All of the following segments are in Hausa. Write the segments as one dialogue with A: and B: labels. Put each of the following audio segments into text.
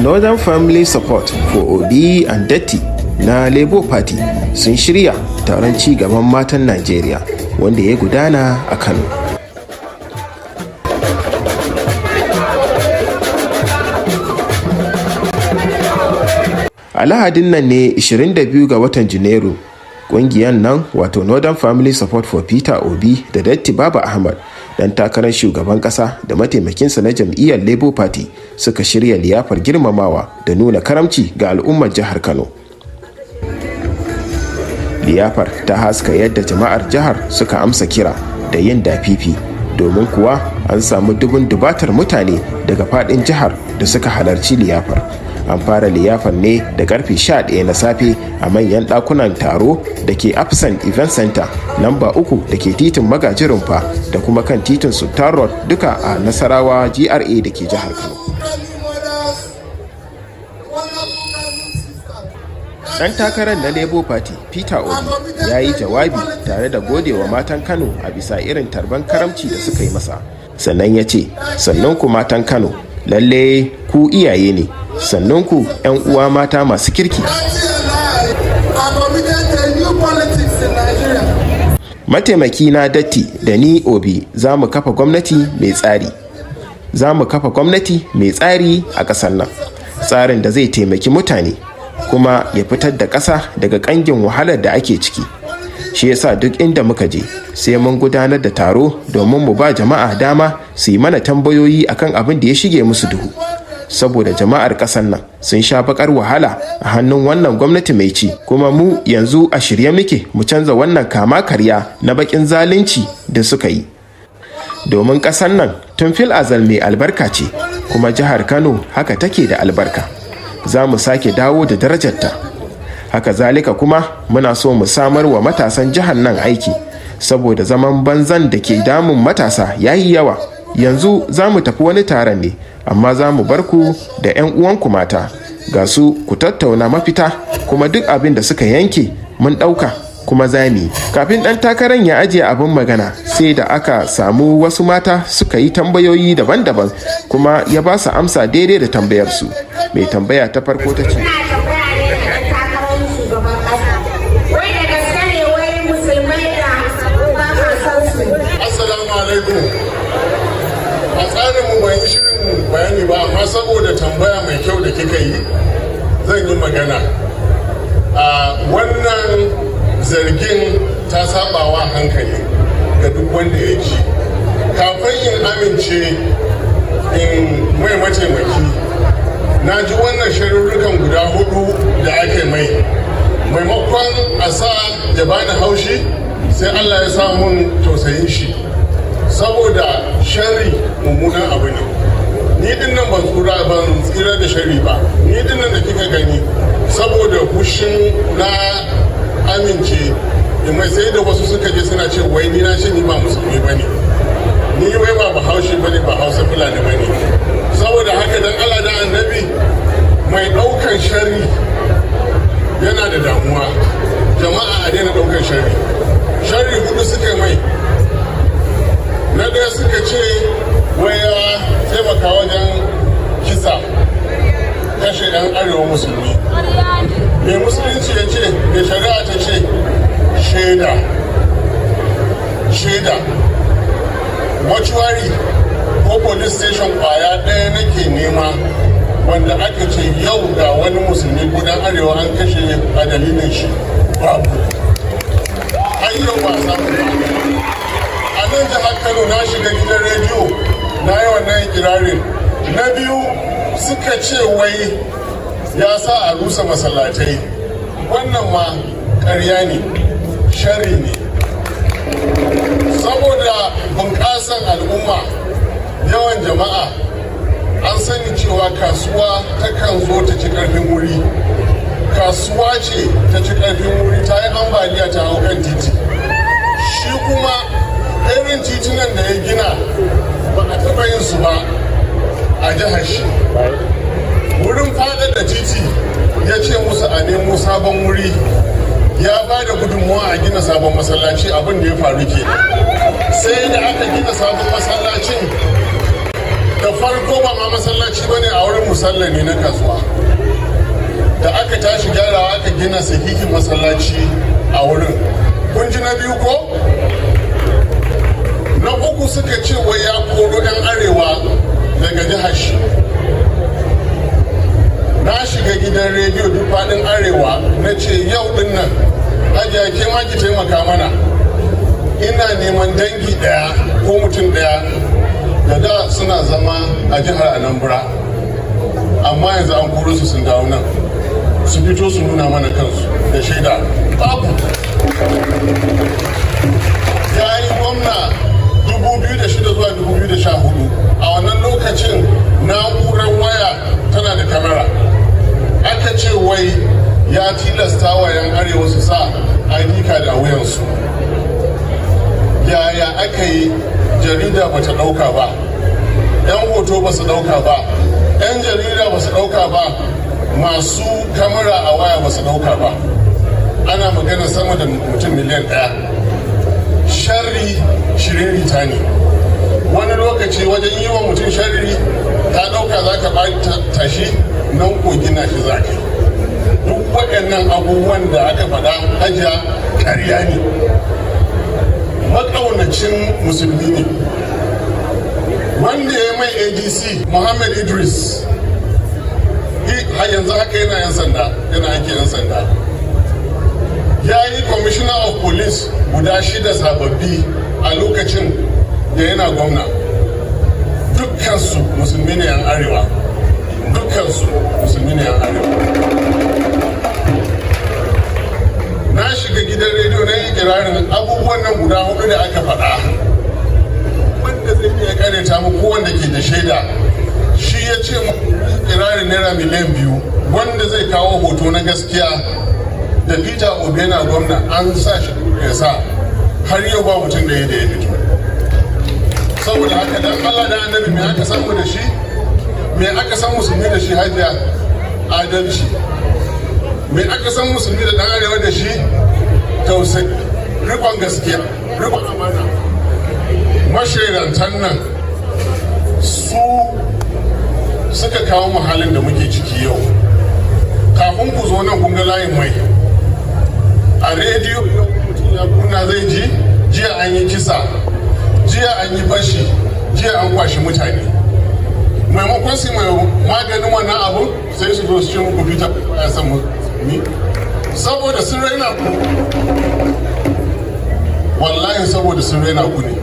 A: Northern Family Support for Obi Da Datti na Labour Party sun shirya taron ci gaban matan Najeriya wanda ya gudana a Kano. A Lahadin nan ne 22 ga watan Janairu, ƙungiyar nan wato Northern Family Support for Obi Da Datti Baba Ahmed dan takarar shugaban ƙasa da mataimakinsa na jam'iyyar Labour Party suka shirya liyafar girmamawa da nuna karamci ga al'ummar jihar Kano. Liyafar ta haska yadda jama'ar jihar suka amsa kira da yin Dafifi, domin kuwa an samu dubun dubatar mutane daga faɗin jihar da suka halarci liyafar. An fara liyafar ne da karfe 11 na safe a manyan ɗakunan taro da ke Afsan Event Center lamba 3 da ke titin Magaji Rumfa da kuma kan titin Sultan Road duka a Nasarawa GRA da ke jihar Kano. Ɗan takarar na Labour Party Obi ya yi jawabi tare da godewa matan Kano a bisa irin tarban karamci da suka yi masa. Sannan ya ce, "Sannan ku matan Kano, lalle ku iyaye ne. Sannan ku 'yan uwa mata masu kirki." Mataimaki na Datti da ni Obi za mu kafa gwamnati mai tsari. Za mu kafa gwamnati mai tsari a ƙasar nan. Tsarin da zai taimaki mutane kuma ya fitar da ƙasa daga ƙangin wahalar da ake ciki. Shi yasa duk inda muka je sai mun gudanar da taro domin mu ba jama'a dama su yi mana tambayoyi akan abin da ya shige musu duhu. Saboda jama'ar ƙasar nan sun sha bakar wahala a hannun wannan gwamnati mai ci, kuma mu yanzu a shirye muke mu canza wannan kama karya na bakin zalunci da suka yi. Domin ƙasar nan tun fil azal mai albarka ce, kuma jihar Kano haka take da albarka. Za mu sake dawo da darajarta. Haka zalika kuma muna so mu samar wa matasan jihar nan aiki, saboda zaman banzan da ke damun matasa yayi yawa. Yanzu za mu tafi wani taron ne, amma za mu bar ku da 'yan uwanku mata, ga su ku tattauna mafita, kuma duk abin da suka yanke mun ɗauka kuma za mu yi. Kafin ɗan takarar ya ajiye abin magana, sai da aka samu wasu mata suka yi tambayoyi daban-daban, kuma ya ba su amsa daidai da tambayarsu. Mai tambaya ta farko ta ce,
B: a tsarinmu ban yi shirin bayani ba, amma saboda tambaya mai kyau da kika yi zan yi magana. Wannan zargin ta sabawa hankali ga duk wanda ya ji. Kafin in amince in mai mataimaki, na ji wannan sharurrukan guda 4 da ake mai. Maimakon a sa ya bani haushi, sai Allah ya samun tausayin shi, saboda shari mummunan abu ne. Ni din nan ban tsira da shari ba. Ni din nan da kika gani, saboda hushin na amince da mai, sai da wasu suka je suna ce wai ni na ce ni ba musulmi bane, ni wai ba bahaushe bane, ba hausa fulani bane. Saboda haka dan Allah da annabi, mai daukan shari yana da damuwa. Jama'a a daina daukan shari. Shari 4 suka mai. Na ɗaya suka ce wai ya taimaka wajen kisa, kashe 'yan arewa musulmi. Mai musulunci ya ce, mai shari'a ta ce shaida. Mortuary ko police station kwaya ɗaya nake nema, wanda aka ce yau ga wani musulmi gudan arewa an kashe a dalilin shi, babu. Har yau ba samu ba. A nan jihar Kano na shiga gidan rediyo na yi wannan ikirarin. Na biyu suka ce wai ya sa a rusa masallatai. Wannan ma ƙarya ne, shari ne. Saboda bunƙasan al'umma, yawan jama'a, an sani cewa kasuwa takan zo ta ci ƙarfin wuri. Kasuwa ce ta ci ƙarfin wuri, ta yi ambaliya ta hau kan titi. Shi kuma irin titunan da ya gina ba a taɓa yin su ba a jihar shi. Wurin faɗaɗa da titi ya ce musu a nemo sabon wuri, ya ba da gudunmuwa a gina sabon masallaci. Abin da ya faru ke sai da aka gina sabon masallacin da farko ba ma masallaci ba ne, a wurin musalla ne na kasuwa. Da aka tashi gyarawa aka gina sahihin masallaci a wurin. Kun ji na biyu ko? Na uku suka ce wai ya koro 'yan arewa daga jihar shi. Na shiga gidan rediyo duk faɗin arewa na ce yau din nan hajiya ke ma ki taimaka mana. Ina neman dangi ɗaya ko mutum ɗaya da da suna zama a jihar Anambra, amma yanzu an koro su sun dawo nan su fito su nuna mana kansu da shaida. Babu. Ya yi gwamna 2006 zuwa 2014. A wannan lokacin na'urar waya tana da kamera. Aka ce wai ya tilasta wa 'yan arewa su sa ID card a wuyansu. Yaya aka yi jarida ba ta ɗauka ba, 'yan hoto ba su ɗauka ba, 'yan jarida ba su ɗauka ba, masu kamera a waya ba su ɗauka ba. Ana magana sama da mutum miliyan 1. Sharri shiririta ne. Wani lokaci wajen yi wa mutum sharri ta ɗauka za ka tashi nan ko gina shi za ka yi. Duk waɗannan abubuwan da aka faɗa hajiya ƙarya ne. Maƙaunacin musulmi ne. Wanda ya mai ADC Muhammad Idris yanzu haka yana yan sanda, yana aiki yan sanda. Ya yi commissioner of police guda 6 sababbi a lokacin da yana gwamna. Dukkansu musulmi ne yan arewa. Dukkansu musulmi ne yan arewa. Na shiga gidan rediyo na yi kirarin abubuwan nan guda 4 da aka faɗa. Wanda zai iya karanta mu ko wanda ke da shaida, shi ya ce kirarin naira miliyan 2 wanda zai kawo hoto na gaskiya da Peter Obi yana gwamna an sa shi ya sa har yau ba mutum da ya fito. Saboda haka dan Allah da annabi me aka san mu da shi, me aka san musulmi da shi hajiya? Adalci. Me aka san musulmi da dan arewa da shi? Tausayi, rikon gaskiya, rikon amana. Mashaidantan nan su suka kawo mu halin da muke ciki yau. Kafin ku zo nan kun ga layin mai a rediyo, mutum ya kuna zai ji jiya an yi kisa, jiya an yi fashi, jiya an kwashi mutane. Maimakon su mai maganin wannan abun sai su zo su ce muku fita ya san ni saboda sun raina ku. Wallahi saboda sun raina ku ne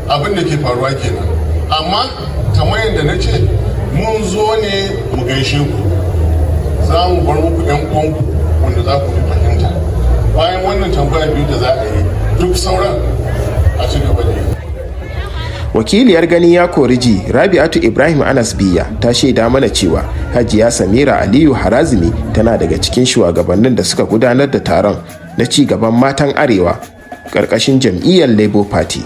B: abin da ke faruwa kenan. Amma kamar yadda na ce, mun zo ne mu gaishe ku, za mu bar muku 'yan uwanku wanda za ku fi fahimta. Bayan wannan tambaya biyu da za a yi, duk sauran a ci gaba da yi.
A: Wakiliyar gani ya koriji Rabi'atu Ibrahim Anas Biya ta shaida mana cewa Hajiya Samira Aliyu Harazimi tana daga cikin shugabannin da suka gudanar da taron na ci gaban matan Arewa ƙarƙashin jam'iyyar Labour Party.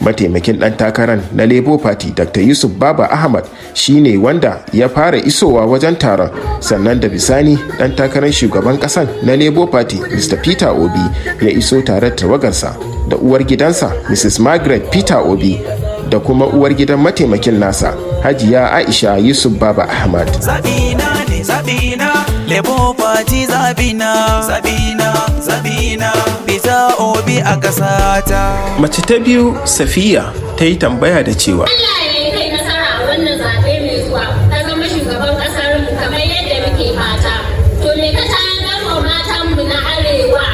A: Mataimakin ɗan takarar na Labour Party Dr. Yusuf Baba Ahmed shine wanda ya fara isowa wajen taron, sannan da bisani ɗan takarar shugaban ƙasar na Labour Party Mr. Peter Obi ya iso tare da tawagarsa da uwar gidansa Mrs. Margaret Peter Obi da kuma uwar gidan mataimakin nasa Hajiya Aisha Yusuf Baba Ahmed.
C: Zabina ne zabina, Labour Party zabina, zabina, Peter Obi a ƙasata.
A: Mace ta biyu Safiya ta yi tambaya da cewa
D: Allah ne kai nasara a wannan zaɓe mai zuwa ka zama shugaban ƙasar mu kamar yadda muke fata. To me ka tayar wa matan mu na arewa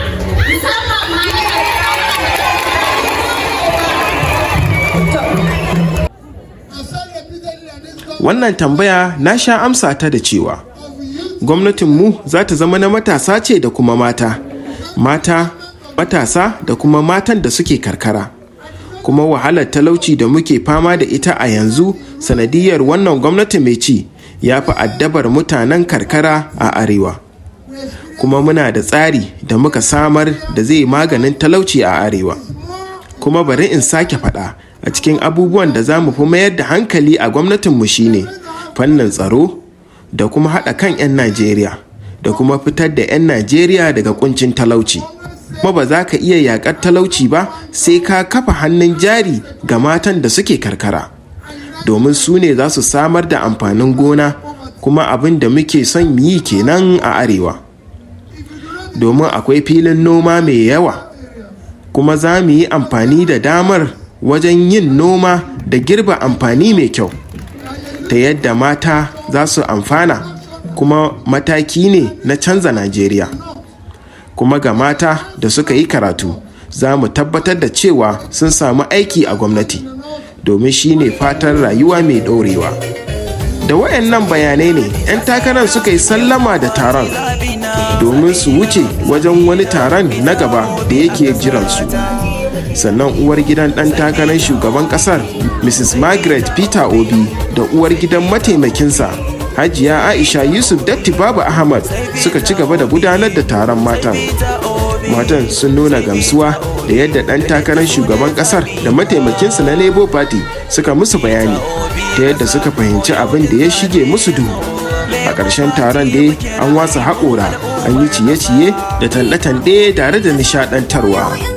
D: musamman ma na
A: wannan tambaya na sha amsa ta da cewa gwamnatinmu za ta zama na matasa ce da kuma mata, matasa da kuma matan da suke karkara. Kuma wahalar talauci da muke fama da ita a yanzu sanadiyar wannan gwamnati mai ci ya fi addabar mutanen karkara a arewa. Kuma muna da tsari da muka samar da zai maganin talauci a arewa. Kuma bari in sake faɗa, a cikin abubuwan da za mu fi mayar da hankali a gwamnatinmu shine fannin tsaro da kuma haɗa kan 'yan Najeriya da kuma fitar da 'yan Najeriya daga kuncin talauci. Kuma ba za ka iya yaƙar talauci ba sai ka kafa hannun jari ga matan da suke karkara. domin su ne za su samar da amfanin gona, kuma abin da muke son yi kenan a arewa. Domin akwai filin noma mai yawa, kuma za mu yi amfani da damar wajen yin noma da girba amfani mai kyau, ta yadda mata za su amfana, kuma mataki ne na canza Najeriya. Kuma ga mata da suka yi karatu, za mu tabbatar da cewa sun samu aiki a gwamnati, domin shi ne fatan rayuwa mai ɗorewa. Da wayannan bayanai ne 'yan takarar suka yi sallama da taron domin su wuce wajen wani taron na gaba da yake jiransu. Sannan uwar gidan ɗan takarar shugaban ƙasar Mrs. Margaret Peter Obi da uwar gidan mataimakinsa Hajiya Aisha Yusuf Datti Babu Ahmed suka ci gaba da gudanar da taron matan. Matan sun nuna gamsuwa da yadda ɗan takarar shugaban ƙasar da mataimakinsa na Labour Party suka musu bayani ta yadda suka fahimci abin da ya shige musu duhu. A ƙarshen taron dai an wasa haƙora, an yi ciye-ciye da tanɗe-tanɗe tare da nishaɗantarwa.